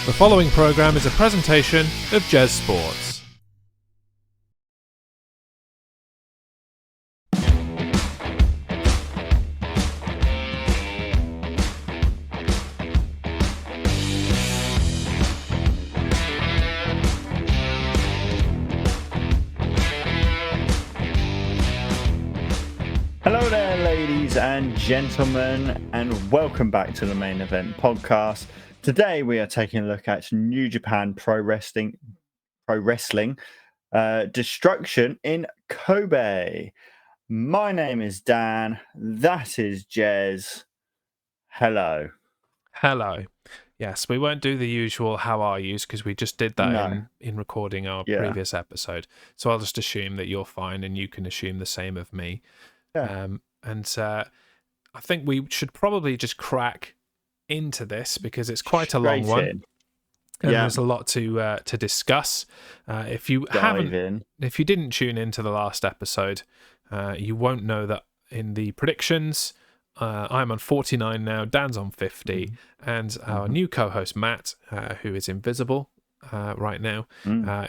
The following program is a presentation of Jez Sports. Hello there, ladies and gentlemen, and welcome back to the Main Event Podcast. Today we are taking a look at New Japan Pro Wrestling Destruction in Kobe. My name is Dan. That is Jez. Hello. Hello. Yes, we won't do the usual how are yous because we just did that in recording our previous episode. So I'll just assume that you're fine and you can assume the same of me. Yeah. I think we should probably just crack into this because it's quite a long one, and there's a lot to discuss. If you didn't tune into the last episode, you won't know that in the predictions, I'm on 49 now, Dan's on 50, and our new co-host Matt, who is invisible right now,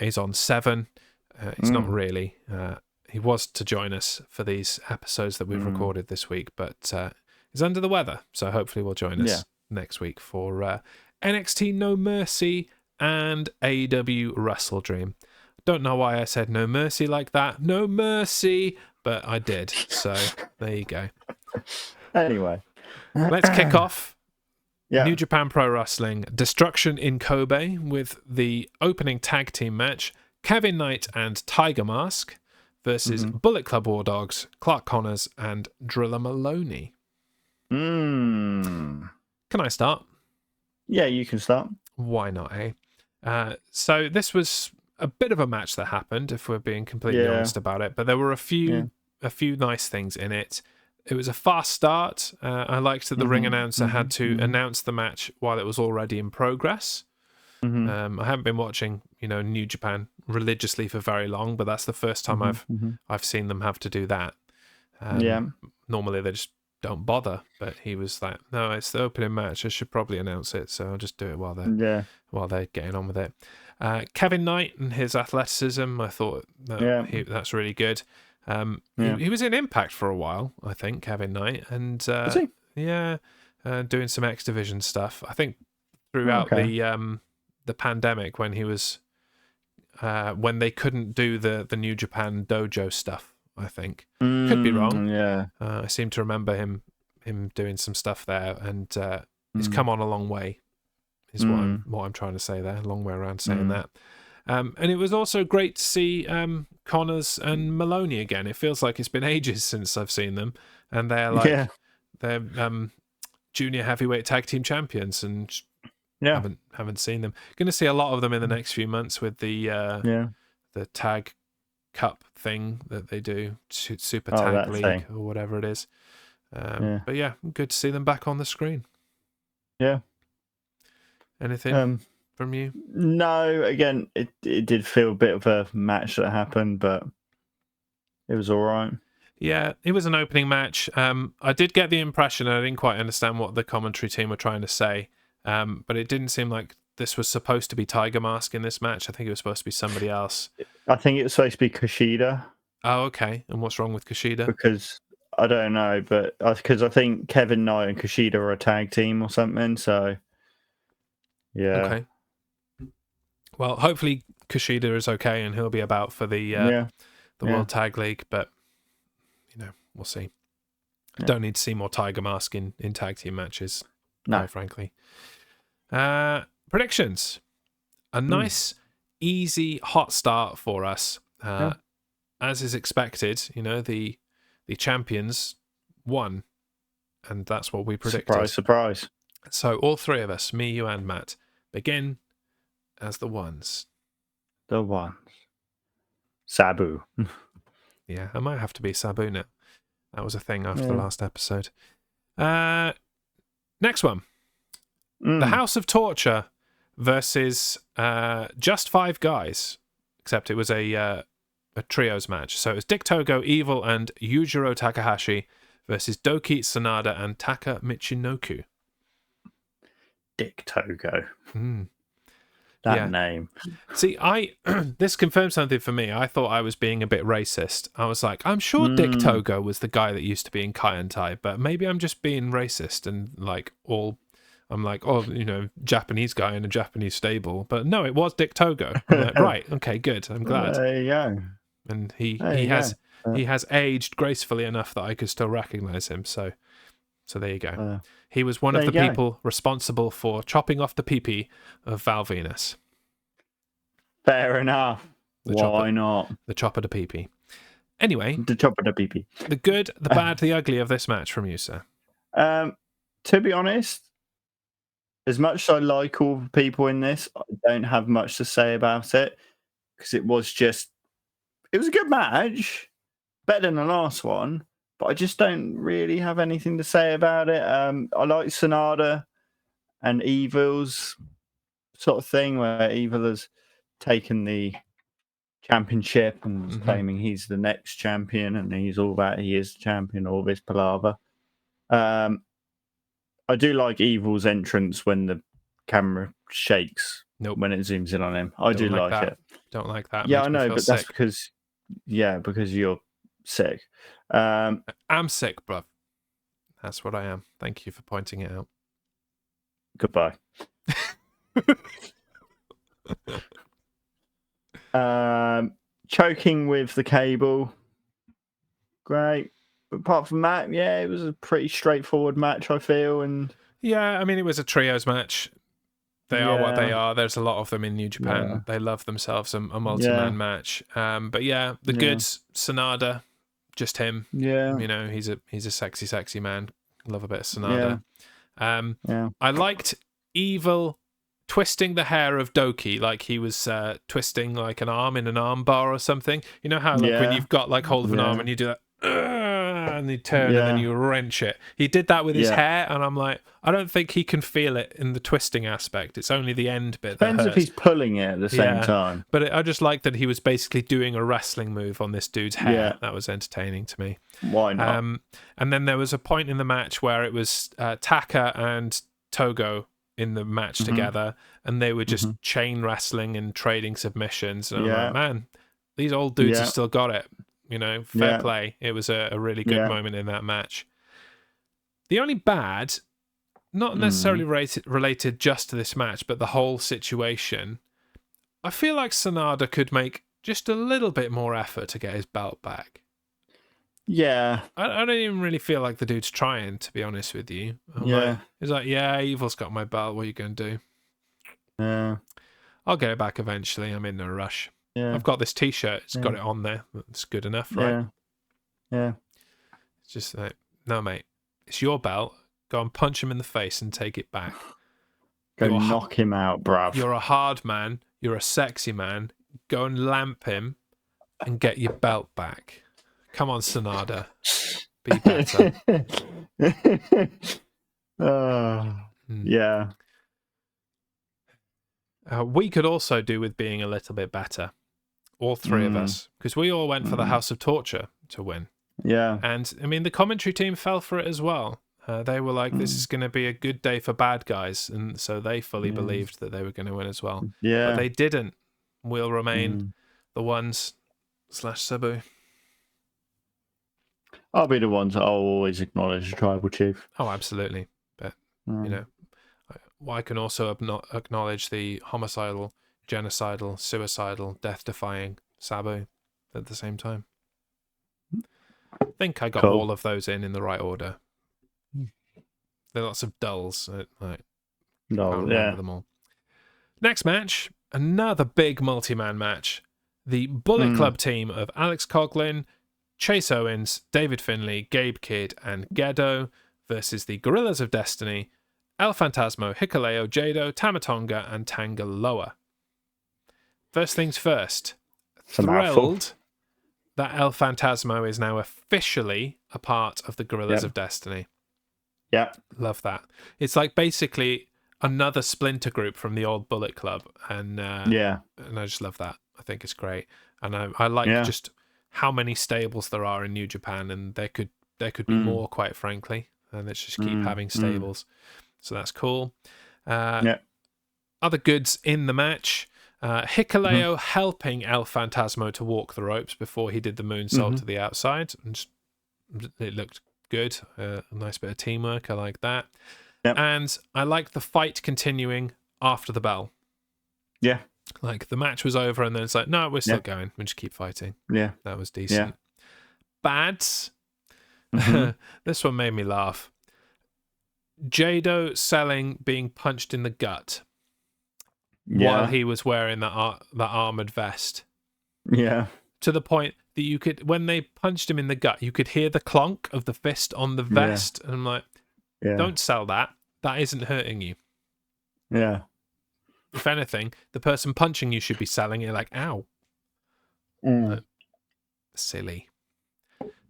is on 7. He's not really. He was to join us for these episodes that we've recorded this week, but he's under the weather, so hopefully we'll join us next week for NXT No Mercy and AEW Wrestle Dream. Don't know why I said No Mercy like that. No Mercy, but I did, so there you go. Anyway. Let's kick off New Japan Pro Wrestling Destruction in Kobe with the opening tag team match, Kevin Knight and Tiger Mask versus Bullet Club War Dogs, Clark Connors, and Driller Maloney. Can I start? Yeah, you can start. Why not, eh? So this was a bit of a match that happened, if we're being completely honest about it, but there were a few nice things in it. It was a fast start. I liked that the ring announcer had to announce the match while it was already in progress. I haven't been watching, New Japan religiously for very long, but that's the first time I've seen them have to do that. Normally they just don't bother, but he was like, "No, it's the opening match. I should probably announce it, so I'll just do it while they're getting on with it." Kevin Knight and his athleticism, I thought that's really good. He was in Impact for a while, I think, Kevin Knight, and doing some X Division stuff. I think throughout the pandemic when he was when they couldn't do the New Japan dojo stuff. I think could be wrong. I seem to remember him doing some stuff there, and he's come on a long way. Is what I'm trying to say there. A long way around saying that. And it was also great to see Connors and Maloney again. It feels like it's been ages since I've seen them, and they're junior heavyweight tag team champions, and haven't seen them. Going to see a lot of them in the next few months with the tag cup thing that they do, Super Tag League or whatever it is. But good to see them back on the screen. Anything from you? No, again, it did feel a bit of a match that happened, but it was all right. Yeah, it was an opening match. I did get the impression, and I didn't quite understand what the commentary team were trying to say, but it didn't seem like this was supposed to be Tiger Mask in this match. I think it was supposed to be somebody else. I think it was supposed to be Kushida. Oh, okay. And what's wrong with Kushida? Because I don't know, but because I think Kevin Knight and Kushida are a tag team or something, so yeah. Okay. Well, hopefully Kushida is okay and he'll be about for the World Tag League, but we'll see. Don't need to see more Tiger Mask in tag team matches, quite frankly. Predictions. A nice, easy, hot start for us. As is expected, the champions won, and that's what we predicted. Surprise. So all three of us, me, you, and Matt, begin as the ones. The ones. Sabu. Yeah, I might have to be Sabu now. That was a thing after the last episode. Next one. The House of Torture versus just 5 guys, except it was a trios match. So it was Dick Togo, Evil, and Yujiro Takahashi versus Doki Sanada and Taka Michinoku. Dick Togo. That name. See, this confirmed something for me. I thought I was being a bit racist. I was like, I'm sure Dick Togo was the guy that used to be in Kai and Tai, but maybe I'm just being racist and I'm like, oh, Japanese guy in a Japanese stable. But no, it was Dick Togo. I'm like, right, okay, good. I'm glad. There you go. And he has aged gracefully enough that I could still recognize him. So there you go. He was one of the people responsible for chopping off the pee-pee of Val Venus. Fair enough. Why not? The chop of the pee-pee. Anyway. The chop of the pee-pee. The good, the bad, the ugly of this match from you, sir. To be honest, as much as I like all the people in this, I don't have much to say about it. Because it was a good match. Better than the last one. But I just don't really have anything to say about it. I like Sonata and Evil's sort of thing, where Evil has taken the championship and is claiming he's the next champion, and he's all about he is the champion, all this palaver. I do like Evil's entrance when the camera shakes. Nope. When it zooms in on him. I do like it. Don't like that. Yeah, I know, but that's because you're sick. I'm sick, bruv. That's what I am. Thank you for pointing it out. Goodbye. Choking with the cable. Great. But apart from that, yeah, it was a pretty straightforward match, I feel. And yeah, I mean, it was a trios match. They are what they are. There's a lot of them in New Japan. Yeah. They love themselves a multi-man match. But yeah, the goods, Sanada, just him. Yeah. He's a sexy, sexy man. Love a bit of Sanada. Yeah. I liked Evil twisting the hair of Doki like he was twisting like an arm in an arm bar or something. You know how when you've got like hold of an arm and you do that and you turn and then you wrench it. He did that with his hair, and I'm like, I don't think he can feel it in the twisting aspect. It's only the end bit. Depends if he's pulling it at the same time. But I just like that he was basically doing a wrestling move on this dude's hair. Yeah. That was entertaining to me. Why not? And then there was a point in the match where it was Taka and Togo in the match together, and they were just chain wrestling and trading submissions. And I'm like, man, these old dudes have still got it. Fair play. It was a really good moment in that match. The only bad, not necessarily related just to this match, but the whole situation, I feel like Sanada could make just a little bit more effort to get his belt back. Yeah. I don't even really feel like the dude's trying, to be honest with you. He's like, Evil's got my belt. What are you going to do? Yeah. I'll get it back eventually. I'm in no rush. Yeah. I've got this T-shirt. It's got it on there. It's good enough, right? Yeah. It's just like, no, mate. It's your belt. Go and punch him in the face and take it back. Go knock him out, bruv. You're a hard man. You're a sexy man. Go and lamp him and get your belt back. Come on, Sanada. Be better. Yeah. We could also do with being a little bit better. All three of us. Because we all went for the House of Torture to win. Yeah. And, I mean, the commentary team fell for it as well. They were like, this is going to be a good day for bad guys. And so they fully believed that they were going to win as well. Yeah. But they didn't. We'll remain the ones / Sabu. I'll be the ones that I'll always acknowledge the tribal chief. Oh, absolutely. But, I can also acknowledge the homicidal, genocidal, suicidal, death-defying Sabu at the same time. I think I got all of those in the right order. There are lots of dulls. I can't remember them all. Next match, another big multi-man match. The Bullet Club team of Alex Coughlin, Chase Owens, David Finlay, Gabe Kidd, and Gedo versus the Gorillas of Destiny, El Phantasmo, Hikuleo, Jado, Tamatonga, and Tangaloa. First things first. Thrilled that El Phantasmo is now officially a part of the Gorillas of Destiny. Yeah. Love that. It's like basically another splinter group from the old Bullet Club. And and I just love that. I think it's great. And I like just how many stables there are in New Japan, and there could be more, quite frankly. And let's just keep having stables. So that's cool. other goods in the match. Hikuleo helping El Phantasmo to walk the ropes before he did the moonsault to the outside. And it looked good. A nice bit of teamwork. I like that. Yep. And I like the fight continuing after the bell. Yeah. Like the match was over and then it's like, no, we're still going. We just keep fighting. Yeah. That was decent. Yeah. Bads. This one made me laugh. Jado selling being punched in the gut while he was wearing that armored vest. Yeah. To the point that you could, when they punched him in the gut, you could hear the clunk of the fist on the vest. And I'm like, don't sell that. That isn't hurting you. Yeah. If anything, the person punching you should be selling it like, ow. Like, silly.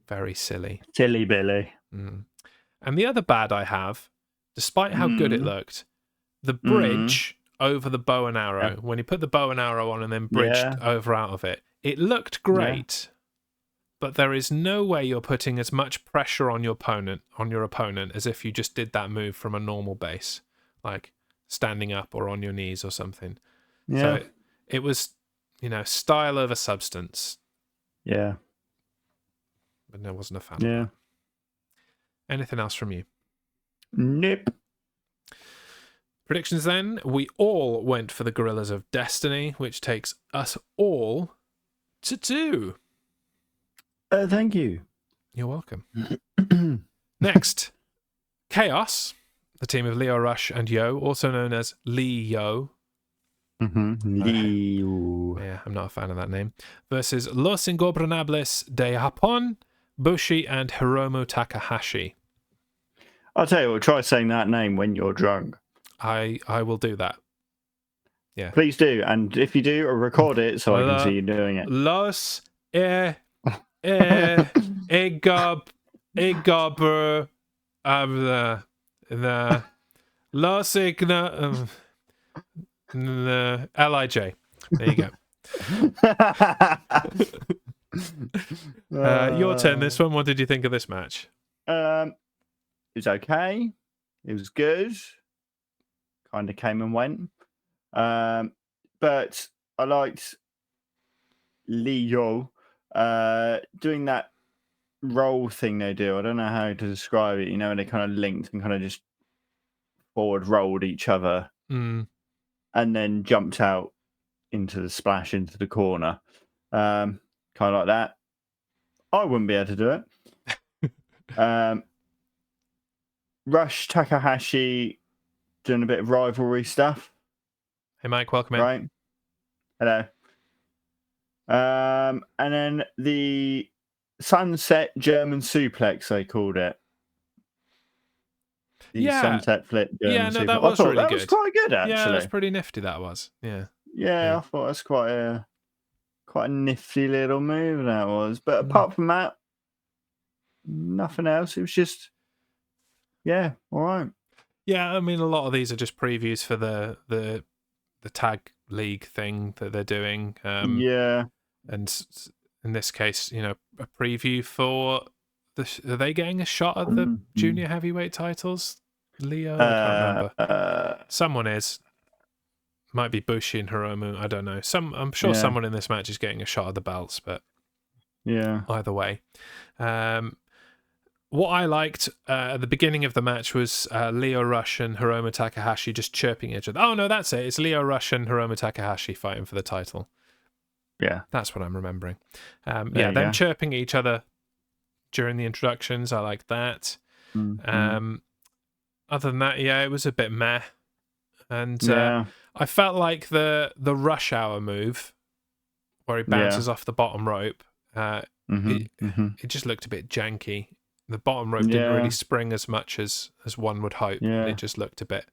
Very silly. Silly Billy. And the other bad I have, despite how good it looked, the bridge over the bow and arrow, when he put the bow and arrow on and then bridged over out of it, it looked great. But there is no way you're putting as much pressure on your opponent as if you just did that move from a normal base, like standing up or on your knees or something. Yeah. So it was, style over substance. Yeah. But I wasn't a fan. Yeah. Anything else from you? Nope. Predictions then. We all went for the Gorillas of Destiny, which takes us all to 2. Thank you. You're welcome. Next, Chaos, the team of Leo Rush and Yo, also known as Leo. Leo. Yeah, I'm not a fan of that name. Versus Los Ingobernables de Japón, Bushi and Hiromu Takahashi. I'll tell you what, try saying that name when you're drunk. I will do that. Yeah. Please do. And if you do, record it so I can see you doing it. Los Egober the Los Igna LIJ. There you go. Your turn this one. What did you think of this match? It was okay. It was good. Kind of came and went. But I liked Leo doing that roll thing they do. I don't know how to describe it. They kind of linked and kind of just forward rolled each other and then jumped out into the splash into the corner. Kind of like that. I wouldn't be able to do it. Rush Takahashi doing a bit of rivalry stuff. Hey Mike, welcome in. Right. Hello. And then the sunset German suplex, they called it. The sunset flip German suplex. That was really good. That was quite good, actually. Yeah, that's pretty nifty, that was. Yeah. Yeah, I thought that's quite a nifty little move, that was. But apart from that, nothing else. It was just, all right. Yeah, I mean, a lot of these are just previews for the tag league thing that they're doing. And in this case, a preview for are they getting a shot at the junior heavyweight titles? Leo, I can't remember. Someone is. Might be Bushi and Hiromu. I don't know. I'm sure someone in this match is getting a shot at the belts, but either way. What I liked at the beginning of the match was Leo Rush and Hiromu Takahashi just chirping each other. Oh, no, that's it. It's Leo Rush and Hiromu Takahashi fighting for the title. Yeah. That's what I'm remembering. Them chirping each other during the introductions. I like that. Other than that, it was a bit meh. And I felt like the Rush Hour move, where he bounces off the bottom rope, it just looked a bit janky. The bottom rope didn't really spring as much as one would hope. It just looked a bit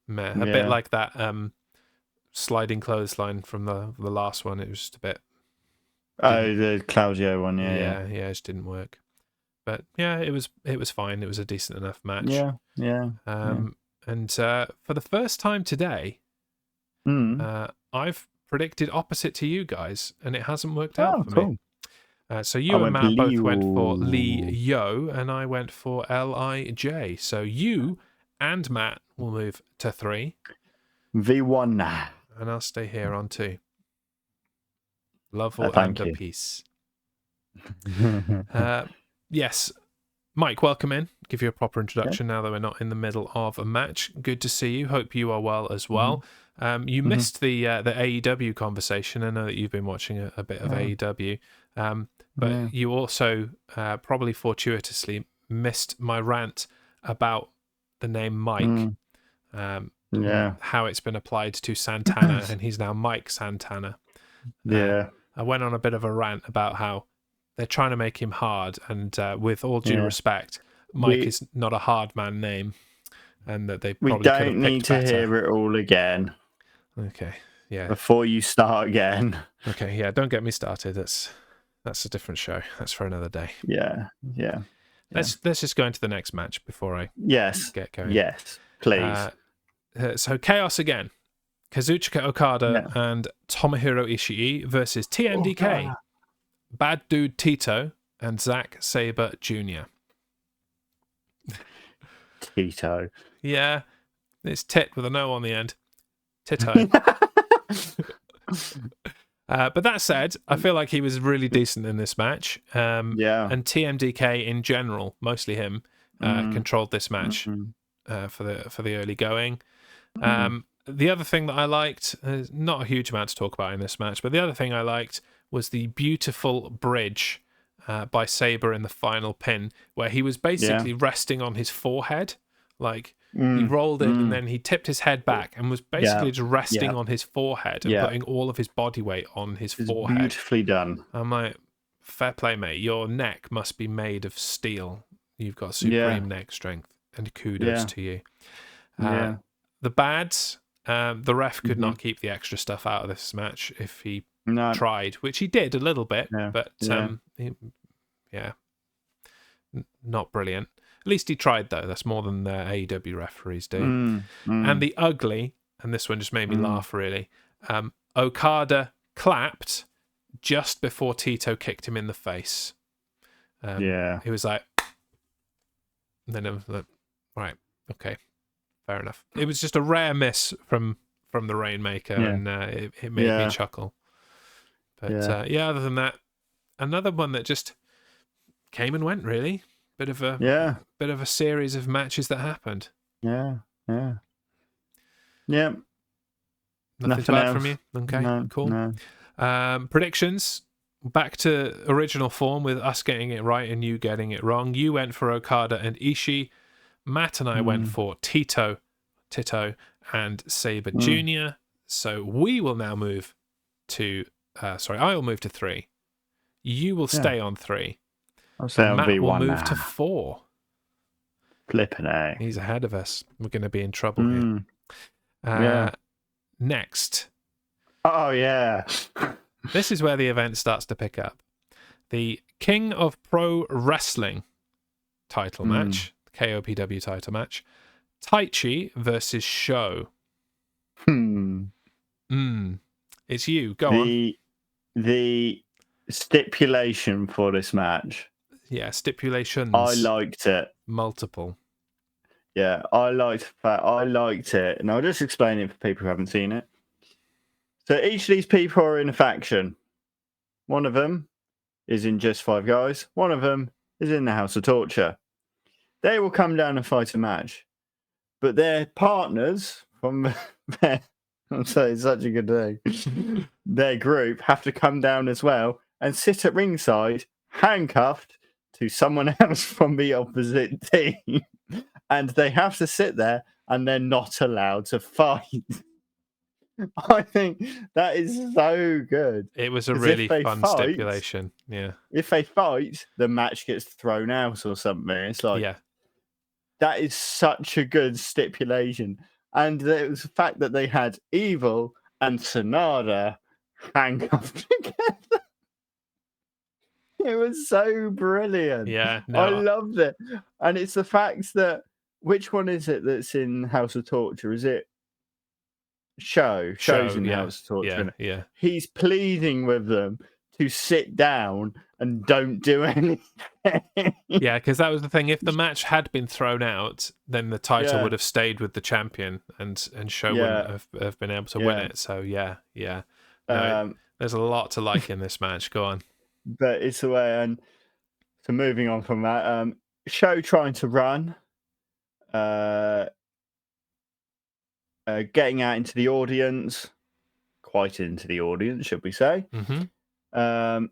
meh. A bit like that sliding clothesline from the last one. It was just a bit... Oh, the Claudio one, Yeah, it just didn't work. But it was fine. It was a decent enough match. And for the first time today, I've predicted opposite to you guys, and it hasn't worked out for me. So you and Matt both went for Leo, and I went for LIJ. So you and Matt will move to 3. V1 now. And I'll stay here on 2. Love and thank a you. peace. Yes. Mike, welcome in. Give you a proper introduction now that we're not in the middle of a match. Good to see you. Hope you are well as well. You missed the AEW conversation. I know that you've been watching a bit of AEW, but you also probably fortuitously missed my rant about the name Mike. How it's been applied to Santana, and he's now Mike Santana. I went on a bit of a rant about how they're trying to make him hard, and with all due respect, Mike is not a hard man name, and that they probably could have picked better. We don't need to hear it all again. Okay, yeah. Before you start again. Okay, yeah. Don't get me started. That's a different show. That's for another day. Yeah. Let's just go into the next match before I get going. Yes, please. So Chaos again. Kazuchika Okada and Tomohiro Ishii versus TMDK, Bad Dude Tito, and Zack Sabre Jr. Tito. Yeah, it's Tit with a no on the end. Tito. But that said, I feel like he was really decent in this match. And TMDK in general, mostly him, controlled this match for the early going. The other thing that I liked, not a huge amount to talk about in this match, but the other thing I liked was the beautiful bridge by Sabre in the final pin, where he was basically resting on his forehead. Like, he rolled in and then he tipped his head back and was basically just resting on his forehead and putting all of his body weight on his forehead. Beautifully done. I'm like, fair play, mate. Your neck must be made of steel. You've got supreme neck strength, and kudos to you. The bads, the ref could not keep the extra stuff out of this match if he tried, which he did a little bit, but not brilliant. At least he tried, though. That's more than the AEW referees do. And the ugly, and this one just made me laugh, really. Okada clapped just before Tito kicked him in the face. He was like, and then it was like, right, okay, fair enough. It was just a rare miss from the Rainmaker, and it made me chuckle. But other than that, another one that just came and went, really. Bit of a series of matches that happened. Nothing to add from you? Okay, cool. No. Predictions. Back to original form with us getting it right and you getting it wrong. You went for Okada and Ishii. Matt and I went for Tito, and Sabre Jr. So we will now move to... I will move to 3. You will stay on 3. I'll say on Matt V1 will move now. to 4. Flipping A. He's ahead of us. We're going to be in trouble here. Next. Oh, yeah. This is where the event starts to pick up. The King of Pro Wrestling title match, the KOPW title match. Taichi versus Sho. It's you. Go on. The stipulation for this match. Yeah, stipulations. I liked it. Multiple. Yeah, I liked it. And I'll just explain it for people who haven't seen it. So each of these people are in a faction. One of them is in Just Five Guys. One of them is in the House of Torture. They will come down and fight a match. But their partners from their, I'm saying such a good thing, their group have to come down as well and sit at ringside, handcuffed to someone else from the opposite team. And they have to sit there and they're not allowed to fight. I think that is so good. It was a really fun stipulation. Yeah. If they fight, the match gets thrown out or something. It's like, that is such a good stipulation. And it was the fact that they had Evil and Sonada handcuffed together. It was so brilliant. Yeah, I loved it. And it's the fact that, which one is it that's in House of Torture? Is it Show's in House of Torture? Yeah. He's pleading with them to sit down and don't do anything. Yeah, because that was the thing. If the match had been thrown out, then the title would have stayed with the champion, and Show wouldn't have been able to win it. So yeah. No, there's a lot to like in this match. Go on. But it's the way. And so moving on from that, Show trying to run, getting out into the audience, quite into the audience, should we say? Mm-hmm.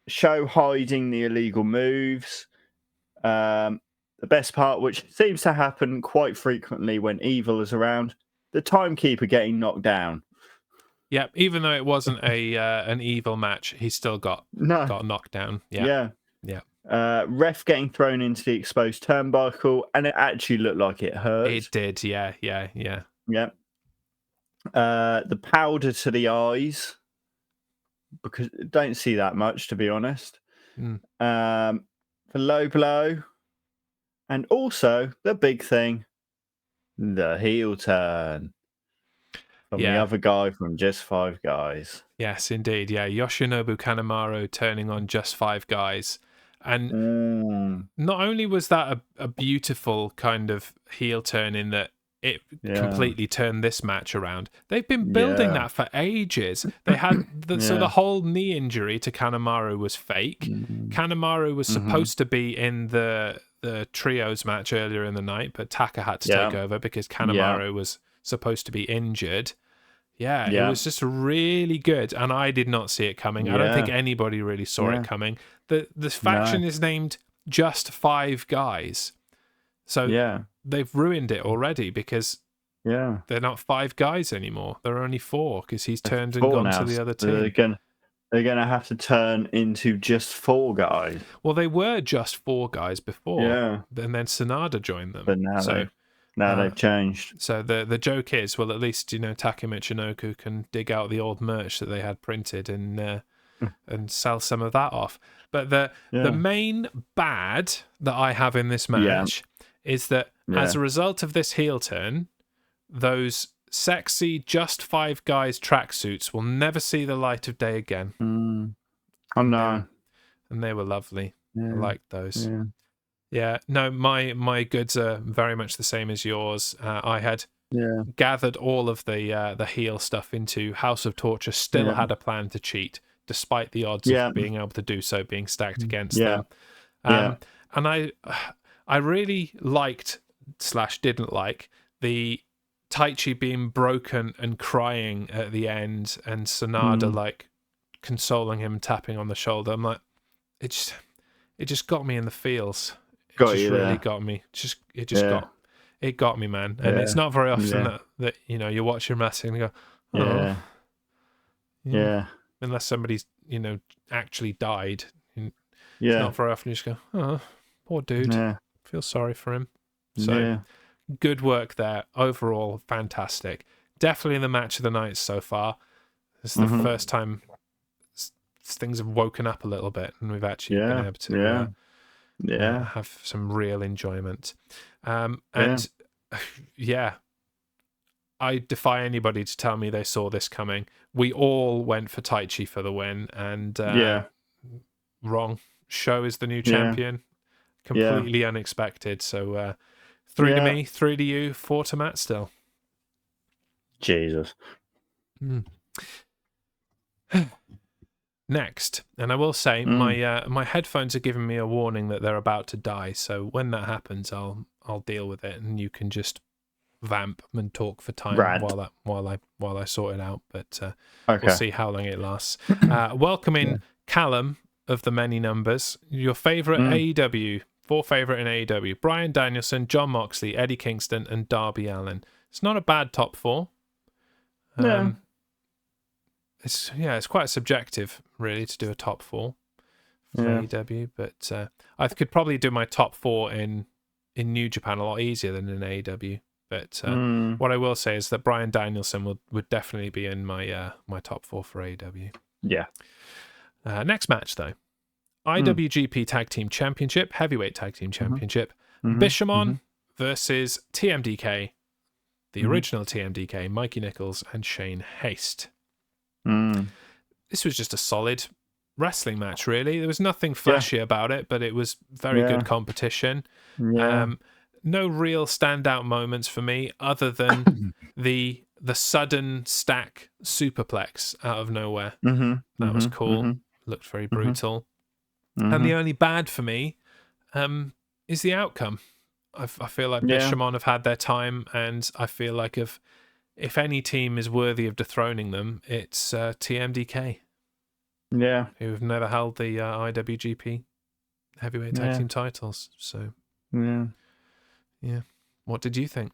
Show hiding the illegal moves. The best part, which seems to happen quite frequently when Evil is around, the timekeeper getting knocked down. Yeah, even though it wasn't an Evil match, he still got knocked down. Yeah. Ref getting thrown into the exposed turnbuckle, and it actually looked like it hurt. It did, yeah. The powder to the eyes, because don't see that much, to be honest. The low blow, and also the big thing, the heel turn from the other guy from Just Five Guys. Yes, indeed. Yeah, Yoshinobu Kanemaru turning on Just Five Guys. And not only was that a beautiful kind of heel turn in that it completely turned this match around, they've been building that for ages. They had so the whole knee injury to Kanemaru was fake. Kanemaru was supposed to be in the trios match earlier in the night, but Taka had to take over because Kanemaru was supposed to be injured. It was just really good, and I did not see it coming. I don't think anybody really saw it coming. The faction is named Just Five Guys, so they've ruined it already because they're not five guys anymore. They're only four because he's turned and gone to the other team. They're gonna have to turn into Just Four Guys. Well, they were Just Four Guys before, and then Sanada joined them. But now they've changed. So the joke is, well, at least Taka Michinoku can dig out the old merch that they had printed and sell some of that off. But the main bad that I have in this match is that as a result of this heel turn, those sexy Just Five Guys tracksuits will never see the light of day again. Oh no! And they were lovely. I liked those. Yeah, no, my goods are very much the same as yours. I had gathered all of the heel stuff into House of Torture. Still had a plan to cheat, despite the odds of being able to do so being stacked against them. And I really liked / didn't like the Taichi being broken and crying at the end, and Sanada like consoling him, tapping on the shoulder. I'm like, it just got me in the feels. Really got me. It got me, man. And it's not very often that you watch your wrestling and go, unless somebody's actually died. It's not very often you just go, oh, poor dude. Feel sorry for him. So good work there. Overall, fantastic. Definitely the match of the night so far. This is the first time things have woken up a little bit, and we've actually been able to have some real enjoyment. I defy anybody to tell me they saw this coming. We all went for Taichi for the win, and wrong. Show is the new champion. Completely unexpected. So 3 to me, 3 to you, 4 to Matt still. Jesus. Next, and I will say my headphones are giving me a warning that they're about to die. So when that happens, I'll deal with it, and you can just vamp and talk for time while I sort it out. But we'll see how long it lasts. Welcoming Callum of the many numbers, your favorite AEW, 4 favorite in AEW: Bryan Danielson, Jon Moxley, Eddie Kingston, and Darby Allin. It's not a bad top 4. It's quite subjective, really, to do a top 4 for AEW, but I could probably do my top 4 in New Japan a lot easier than in AEW. But what I will say is that Bryan Danielson would definitely be in my my top 4 for AEW. Yeah. Next match, though. IWGP Tag Team Championship, Heavyweight Tag Team Championship. Bishamon versus TMDK, the original TMDK, Mikey Nicholls and Shane Haste. This was just a solid wrestling match, really. There was nothing flashy about it, but it was very good competition. Yeah. No real standout moments for me other than the sudden stack superplex out of nowhere. That was cool. Looked very brutal. And the only bad for me is the outcome. I feel like Bishamon have had their time, and I feel like if any team is worthy of dethroning them, it's TMDK. Yeah. Who've never held the IWGP heavyweight tag team titles. So, yeah. What did you think?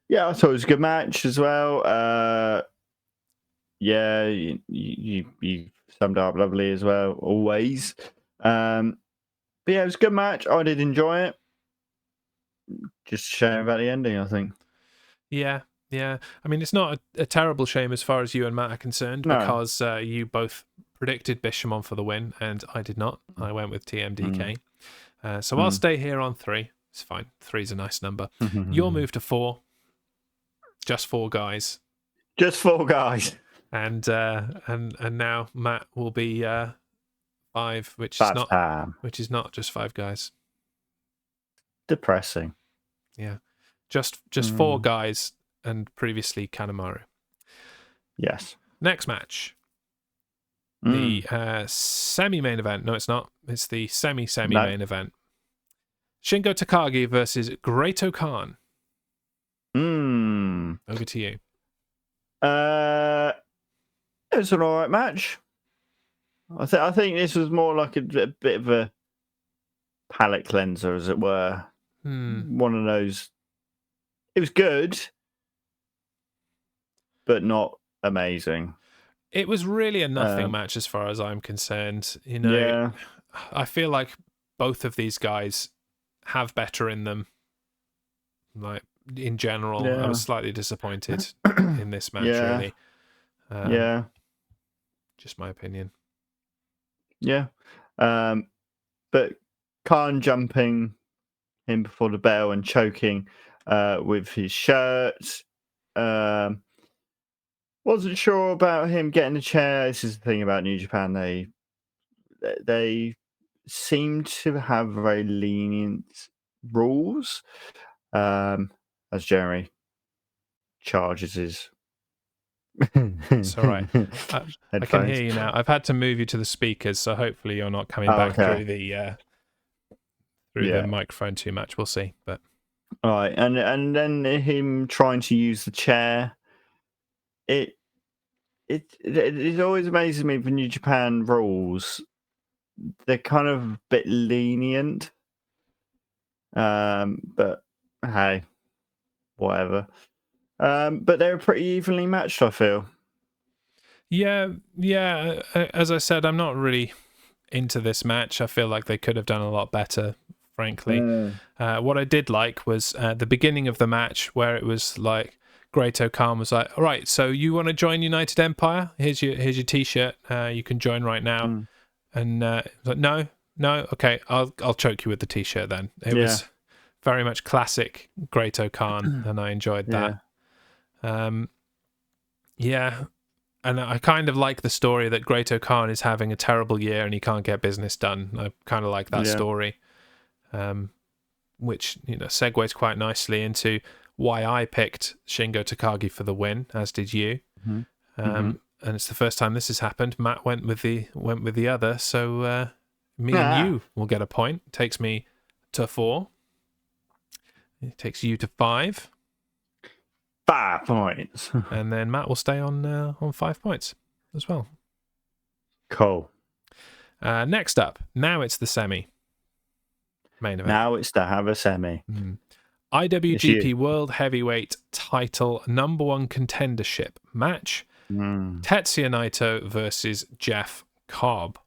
Yeah, I thought it was a good match as well. Yeah, you summed it up lovely as well, always. But yeah, it was a good match. I did enjoy it. Just a shame about the ending, I think. Yeah. I mean, it's not a terrible shame as far as you and Matt are concerned, because you both predicted Bishamon for the win, and I did not. I went with TMDK. So I'll stay here on 3. It's fine. 3's a nice number. You'll move to 4. Just 4 guys. Just 4 guys. And now Matt will be 5, which is not just 5 guys. Depressing. Yeah. Just 4 guys, and previously Kanemaru. Yes. Next match. The semi-main event. No, it's not. It's the semi-main event. Shingo Takagi versus Great Khan. Over to you. It was an alright match. I think this was more like a bit of a palate cleanser, as it were. One of those. It was good, but not amazing. It was really a nothing match as far as I'm concerned. You know, I feel like both of these guys have better in them. Like, in general, I was slightly disappointed in this match, really. Just my opinion. Yeah. But Khan jumping him before the bell and choking with his shirt. Wasn't sure about him getting a chair. This is the thing about New Japan. They seem to have very lenient rules. As Jeremy charges his. It's all right. I can hear you now. I've had to move you to the speakers, so hopefully you're not coming back through the microphone too much. We'll see. But all right, and then him trying to use the chair. It always amazes me for New Japan rules. They're kind of a bit lenient. But hey, whatever. But they were pretty evenly matched, I feel. Yeah. As I said, I'm not really into this match. I feel like they could have done a lot better, frankly. What I did like was the beginning of the match, where it was like Great Khan was like, "All right, so you want to join United Empire? Here's your T-shirt. You can join right now." And like, no, okay, I'll choke you with the T-shirt then. It was very much classic Great Khan, and I enjoyed that. And I kind of like the story that Great Khan is having a terrible year and he can't get business done. I kind of like that story, which segues quite nicely into why I picked Shingo Takagi for the win, as did you. And it's the first time this has happened. Matt went with the other, so me and you will get a point. Takes me to 4. It takes you to 5. 5 points. And then Matt will stay on 5 points as well. Cool. Next up, now it's the main event. Now it's to have a semi. IWGP World Heavyweight Title #1 contendership match. Tetsuya Naito versus Jeff Cobb.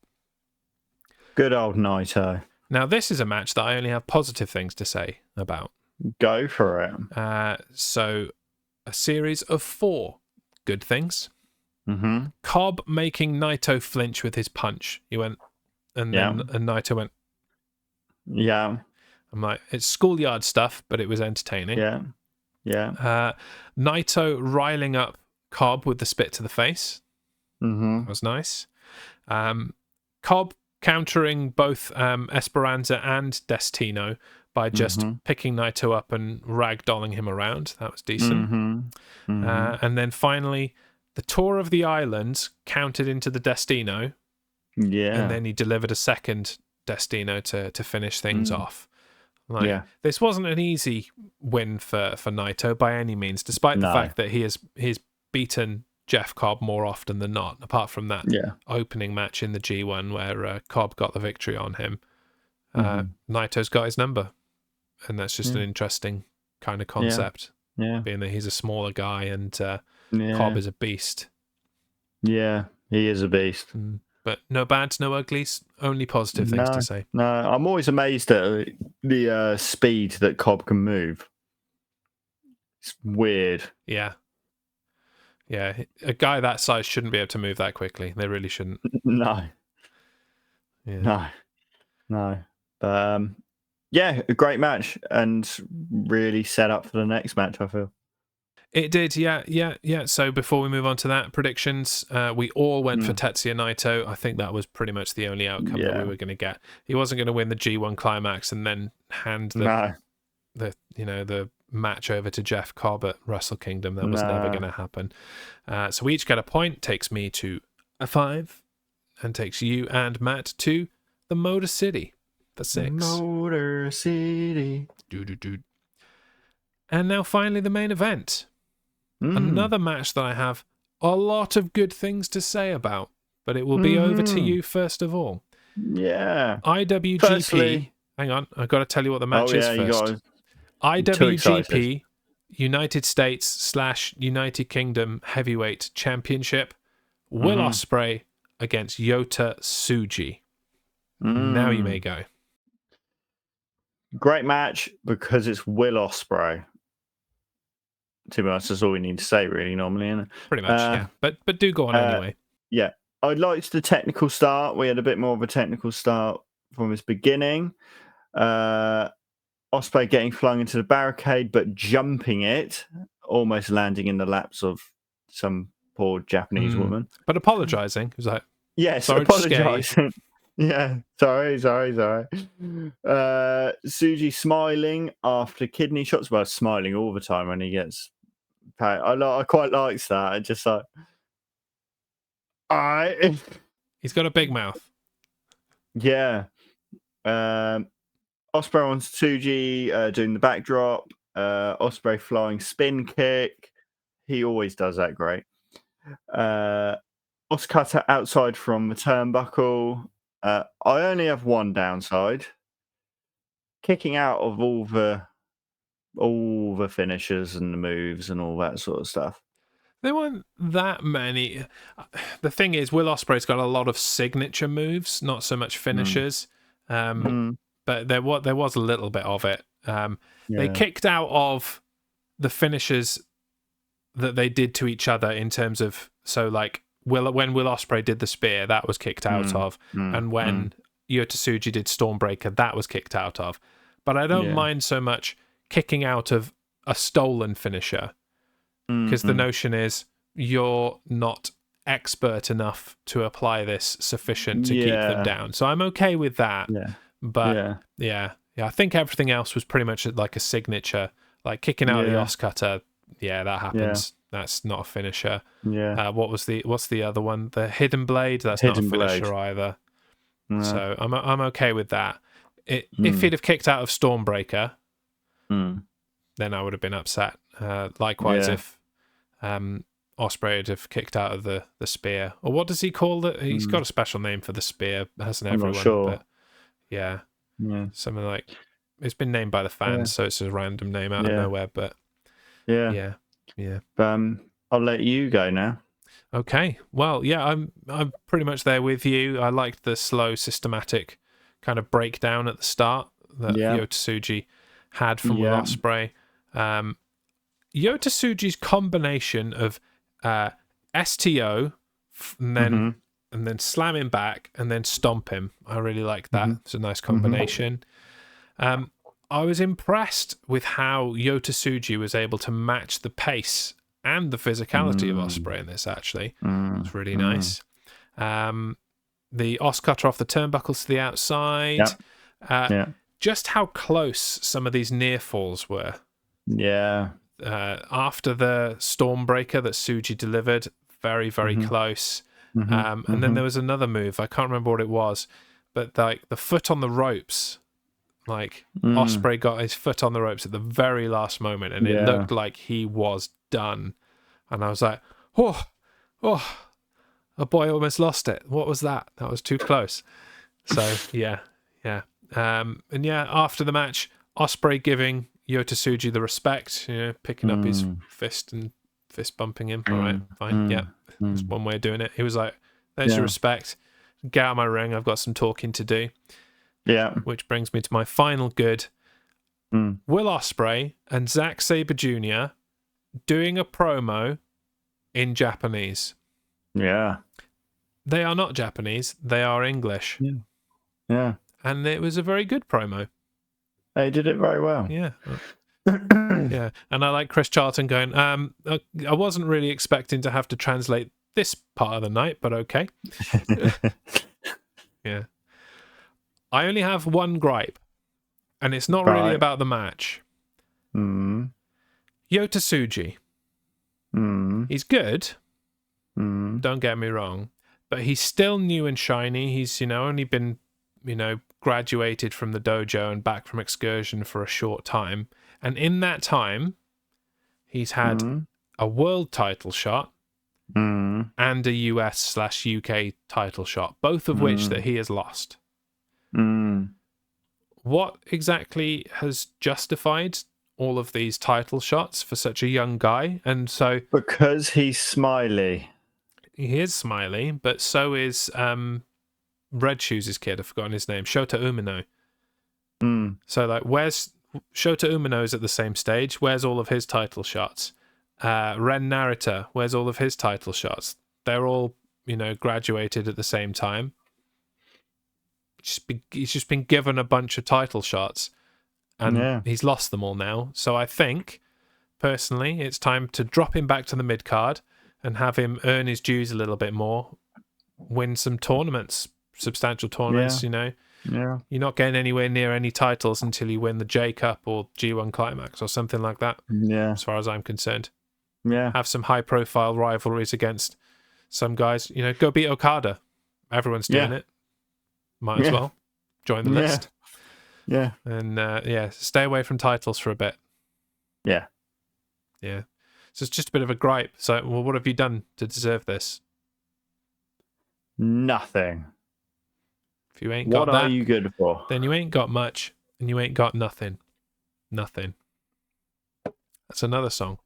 Good old Naito. Now, this is a match that I only have positive things to say about. Go for it. So, a series of 4 good things. Cobb making Naito flinch with his punch. He went, and then Naito went. Yeah. I'm like, it's schoolyard stuff, but it was entertaining. Yeah. Naito riling up Cobb with the spit to the face. That was nice. Cobb countering both Esperanza and Destino by just picking Naito up and ragdolling him around. That was decent. And then finally, the Tour of the Islands counted into the Destino. Yeah. And then he delivered a second Destino to finish things off. This wasn't an easy win for Naito by any means, despite the fact that he's beaten Jeff Cobb more often than not, apart from that opening match in the G1 where Cobb got the victory on him. Naito's got his number, and that's just an interesting kind of concept, being that he's a smaller guy and Cobb is a beast. Yeah, he is a beast. But no bads, no uglies, only positive things to say. No, I'm always amazed at the speed that Cobb can move. It's weird. Yeah, a guy that size shouldn't be able to move that quickly. They really shouldn't. No. Yeah. No. But a great match, and really set up for the next match, I feel. It did, yeah. So before we move on to that, predictions, we all went for Tetsuya Naito. I think that was pretty much the only outcome that we were going to get. He wasn't going to win the G1 Climax and then hand the match over to Jeff Cobb at Wrestle Kingdom. That was never going to happen. So we each get a point. Takes me to a 5, and takes you and Matt to the Motor City for 6. Motor City. And now finally the main event. Another match that I have a lot of good things to say about, but it will be over to you first of all. Yeah. IWGP. Firstly, hang on, I've got to tell you what the match is first. I'm IWGP United States / United Kingdom Heavyweight Championship. Will Ospreay against Yota Tsuji. Now you may go. Great match because it's Will Ospreay. To be honest, that's all we need to say, really, normally, isn't it? Pretty much, yeah. But do go on anyway. Yeah. I liked the technical start. We had a bit more of a technical start from its beginning. Ospreay getting flung into the barricade, but jumping it, almost landing in the laps of some poor Japanese woman. But apologising. It was like, yes, apologising. Yeah, sorry. Tsuji smiling after kidney shots. Well, smiling all the time when he gets paid. I quite likes that. I just like, he's got a big mouth. Yeah. Ospreay on Tsuji doing the backdrop. Ospreay flying spin kick. He always does that great. Oscutter outside from the turnbuckle. I only have one downside. Kicking out of all the finishers and the moves and all that sort of stuff. There weren't that many. The thing is, Will Ospreay's got a lot of signature moves, not so much finishers. But there was a little bit of it. They kicked out of the finishers that they did to each other in terms of, so like when Will Ospreay did the spear, that was kicked out of, and when Yota Tsuji did Stormbreaker, that was kicked out of. But I don't mind so much kicking out of a stolen finisher, because the notion is you're not expert enough to apply this sufficient to keep them down. So I'm okay with that. But I think everything else was pretty much like a signature, like kicking out of the Oscutter. Yeah, that happens. That's not a finisher. What's the other one? The Hidden Blade. That's not a finisher either. So I'm okay with that. If he'd have kicked out of Stormbreaker, then I would have been upset. Likewise, if Ospreay would have kicked out of the spear, or what does he call it? He's got a special name for the spear, hasn't everyone? I'm not sure. But yeah, something like, it's been named by the fans, so it's a random name out of nowhere. But yeah. I'll let you go now. Okay. Well, yeah, I'm pretty much there with you. I liked the slow, systematic kind of breakdown at the start that Yota Tsuji had from Will Ospreay. Yota Tsuji's combination of STO and then slam him back and then stomp him. I really like that. It's a nice combination. I was impressed with how Yota Tsuji was able to match the pace and the physicality of Ospreay in this, actually. It's really nice. The os cutter off the turnbuckles to the outside. Just how close some of these near falls were. Yeah. After the Stormbreaker that Tsuji delivered, very, very close. And then there was another move. I can't remember what it was, but like the foot on the ropes. Like Ospreay got his foot on the ropes at the very last moment, and it looked like he was done. And I was like, oh, a boy almost lost it. What was that? That was too close. So yeah. And after the match, Ospreay giving Yota Tsuji the respect, picking up his fist and fist bumping him. All right, fine. Yeah, that's one way of doing it. He was like, there's your respect. Get out of my ring. I've got some talking to do. Yeah. Which brings me to my final good. Will Ospreay and Zack Sabre Jr. doing a promo in Japanese. Yeah. They are not Japanese. They are English. Yeah. And it was a very good promo. They did it very well. Yeah. Yeah. And I like Chris Charlton going, I wasn't really expecting to have to translate this part of the night, but okay. Yeah. I only have one gripe, and it's not really about the match. Yota Tsuji. He's good. Don't get me wrong. But he's still new and shiny. He's, only been, graduated from the dojo and back from excursion for a short time. And in that time, he's had a world title shot and a US/UK title shot, both of which that he has lost. What exactly has justified all of these title shots for such a young guy? And so because he's smiley. He is smiley, but so is Red Shoes' kid. I've forgotten his name. Shota Umino. So like, where's Shota Umino's at the same stage? Where's all of his title shots? Ren Narita, where's all of his title shots? They're all, graduated at the same time. He's just been given a bunch of title shots, and he's lost them all now. So I think, personally, it's time to drop him back to the mid card and have him earn his dues a little bit more, win some tournaments, substantial tournaments. You're not getting anywhere near any titles until you win the J Cup or G1 Climax or something like that. Yeah, as far as I'm concerned. Yeah, have some high profile rivalries against some guys. Go beat Okada. Everyone's doing it. Might as well join the list. Yeah. And stay away from titles for a bit. Yeah. So it's just a bit of a gripe. So, what have you done to deserve this? Nothing. If you ain't got that, what are you good for? Then you ain't got much, and you ain't got nothing. Nothing. That's another song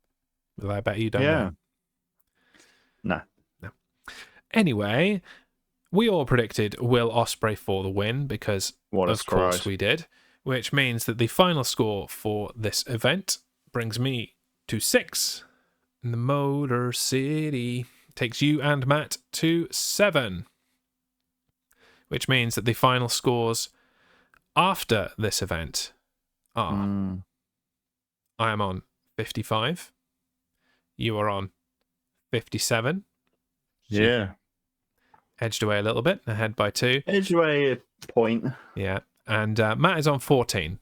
that I bet you don't know. No. Anyway, we all predicted Will Ospreay for the win because, of course, we did. Which means that the final score for this event brings me to 6 in the Motor City. Takes you and Matt to 7. Which means that the final scores after this event are I am on 55. You are on 57. Yeah. Edged away a little bit, ahead by 2. Edged away a point. Yeah. And Matt is on 14.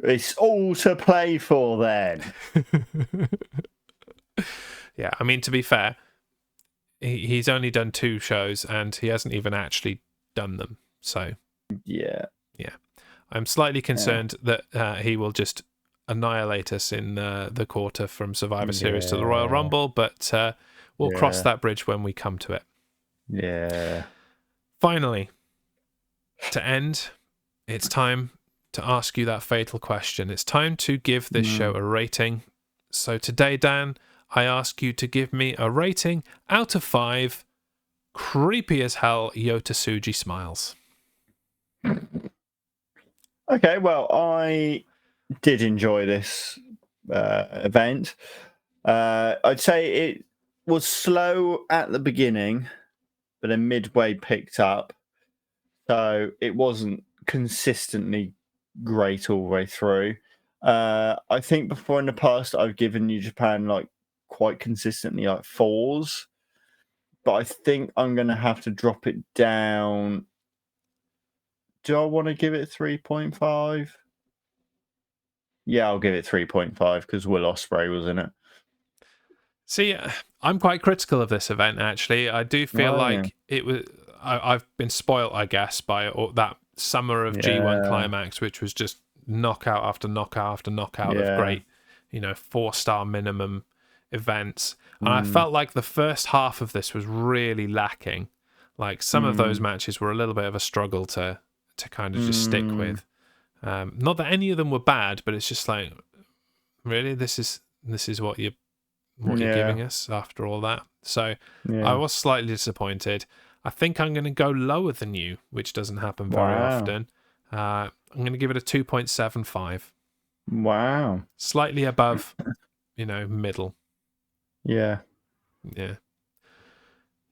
It's all to play for then. Yeah, I mean, to be fair, he's only done 2 shows and he hasn't even actually done them. So, yeah. I'm slightly concerned that he will just annihilate us in the quarter from Survivor Series to the Royal Rumble, but we'll cross that bridge when we come to it. Yeah. Finally, to end, it's time to ask you that fatal question. It's time to give this show a rating. So today, Dan, I ask you to give me a rating out of 5 creepy as hell Yota Tsuji smiles. Okay, well, I did enjoy this event. I'd say it was slow at the beginning, but then midway picked up. So it wasn't consistently great all the way through. I think before in the past, I've given New Japan quite consistently 4s. but I think I'm going to have to drop it down. Do I want to give it 3.5? Yeah, I'll give it 3.5 because Will Ospreay was in it. See, I'm quite critical of this event, actually. I do feel like it was. I've been spoilt, I guess, by that summer of G1 Climax, which was just knockout after knockout after knockout of great, 4-star minimum events. And I felt like the first half of this was really lacking. Like some of those matches were a little bit of a struggle to kind of just stick with. Not that any of them were bad, but it's just like, really, this is what you're giving us after all that. So I was slightly disappointed. I think I'm going to go lower than you, which doesn't happen very often. I'm going to give it a 2.75. Wow. Slightly above, middle. Yeah. Yeah.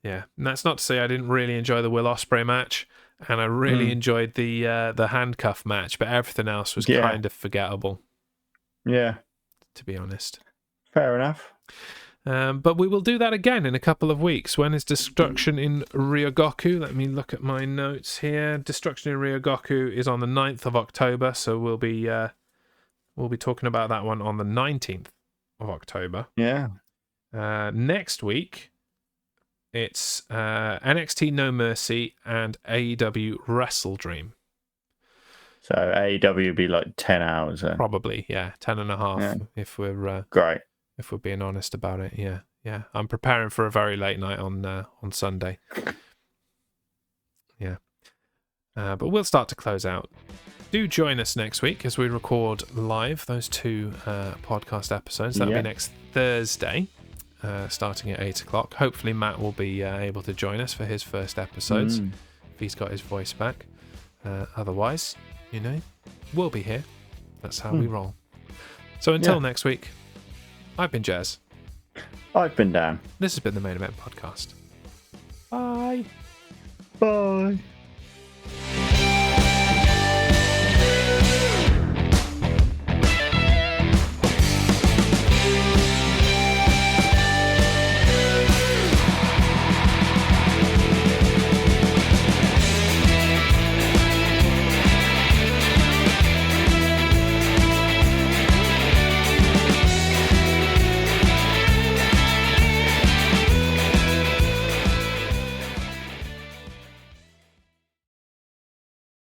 Yeah. And that's not to say I didn't really enjoy the Will Ospreay match, and I really enjoyed the handcuff match, but everything else was kind of forgettable. Yeah. To be honest. Fair enough. But we will do that again in a couple of weeks. When is Destruction in Ryogoku? Let me look at my notes here. Destruction in Ryogoku is on the 9th of October, so we'll be talking about that one on the 19th of October. Yeah. Next week, it's NXT No Mercy and AEW Wrestle Dream. So AEW would be like 10 hours. Probably, yeah, 10 and a half if we're great. If we're being honest about it, yeah. I'm preparing for a very late night on Sunday. Yeah. But we'll start to close out. Do join us next week as we record live those 2 podcast episodes. That'll be next Thursday, starting at 8 o'clock. Hopefully Matt will be able to join us for his first episodes, if he's got his voice back. Otherwise, we'll be here. That's how we roll. So until next week, I've been Jez. I've been Dan. This has been the Main Event Podcast. Bye. Bye.